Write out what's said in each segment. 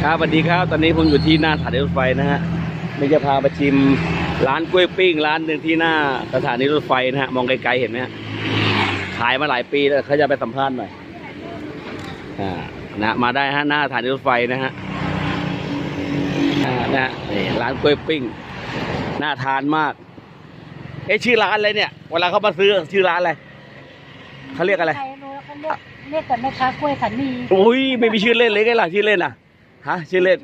ครับสวัสดีครับตอนนี้ผมอยู่ที่หน้าสถานีรถไฟนะฮะนี่จะพาไปชิมร้านกล้วยปิ้งร้านหนึ่งที่หน้าสถานีรถไฟนะฮะมองไกลๆเห็นไหมฮะขายมาหลายปีแล้วเขาจะไปสัมภาษณ์หน่อยนะมาได้ฮะหน้าสถานีรถไฟนะฮะนะฮะนี่ร้านกล้วยปิ้งน่าทานมากชื่อร้านอะไรเนี่ยเวลาเขามาซื้อชื่อร้านอะไรเขาเรียกอะไรเรียกแต่แม่ค้ากล้วยขันนีอุ้ยไม่มีชื่อเล่นเลยไงล่ะชื่อเล่นอ่ะฮะชื่อเล่น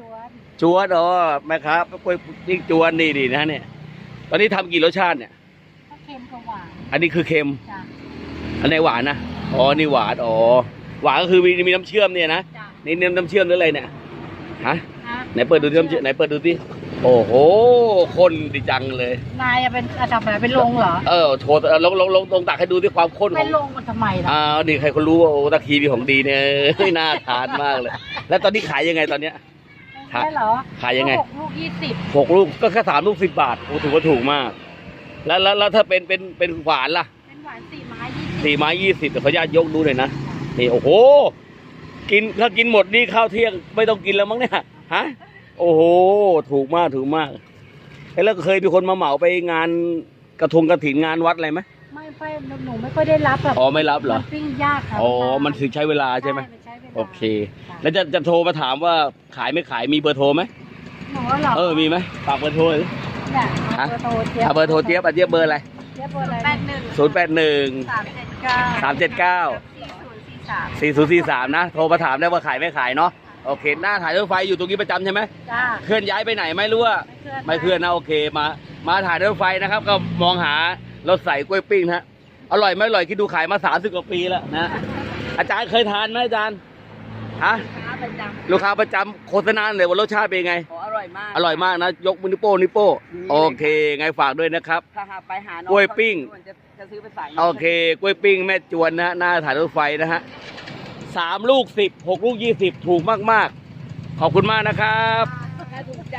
จวนอ๋อแม่ครับกล้วยปิ้งจวนนี่ดีนะเนี่ยตอนนี้ทำกี่รสชาติเนี่ยเค็มกับหวานอันนี้คือเค็มอันไหนหวานนะอ๋อนี่หวานอ๋อหวานก็คือมีน้ำเชื่อมเนี่ยนะนี่น้ำเชื่อมหรืออะไรเนี่ยฮะไหนเปิดดูน้ำเชื่อมไหนเปิดดูสิโอ้โหข้นดีจังเลยนายเป็นทำอะไรเป็นลงเหรอโชว์ลงตักให้ดูที่ความข้นของเป็นลงมันทำไมล่ะนี่ใครเขารู้ว่าโอ้ตะคีมีของดีเนี่ยน่าทานมากเลยแล้วตอนนี้ขายยังไงตอนเนี้ยใช่เหรอขายยังไง6 ลูก 20 6 ลูกก็แค่3 ลูก 10 บาทโอ้ถือว่าถูกมากแล้วถ้าเป็นหวานล่ะเป็นหวาน4 ไม้ 20 4 ไม้ 20เดี๋ยวขออนุญาตยกดูหน่อยนะนี่โอ้โหถ้ากินหมดนี่ข้าวเที่ยงไม่ต้องกินแล้วมั้งเนี่ยฮะโอ้โหถูกมากแล้วเคยมีคนมาเหมาไปงานกระถิ่นงานวัดอะไรไหมไม่หนูไม่ค่อยได้รับแบบไม่รับเหรอปิ้งยากค่ะมันถึงใช้เวลาใช่ไหมโอเคแล้วจะโทรมาถามว่าขายไม่ขายมีเบอร์โทรไหมหนูเหรอมีไหมฝากเบอร์โทรเลยเนี่ยเบอร์โทรเจี๊ยบเบอร์โทรเจี๊ยบเบอร์อะไรเจี๊ยบเบอร์อะไร081 379 4043นะโทรมาถามได้ว่าขายไม่ขายเนาะโอเคหน้าถ่ายรถไฟอยู่ตรงนี้ประจำใช่ไหมจ้าเคลื่อนย้ายไปไหนไม่รู้ว่าไม่เคลื่อนนะโอเคมาถ่ายรถไฟนะครับก็มองหารถใส่กล้วยปิ้งฮะอร่อยไม่อร่อยคิดดูขายมา30 กว่าปีแล้วนะอาจารย์เคยทานไหมอาจารย์ฮะลูกค้าประจำโฆษณาเลยว่ารสชาติเป็นไงอร่อยมากนะยกมือนิ้วโป้โอเคไงฝากด้วยนะครับถ้าหาไปหาน้องกล้วยปิ้งจะซื้อไปใส่โอเคกล้วยปิ้งแม่จวนนะหน้าถ่ายรถไฟนะฮะ3 ลูก 10 6 ลูก 20ถูกมากๆขอบคุณมากนะครับถูกใจ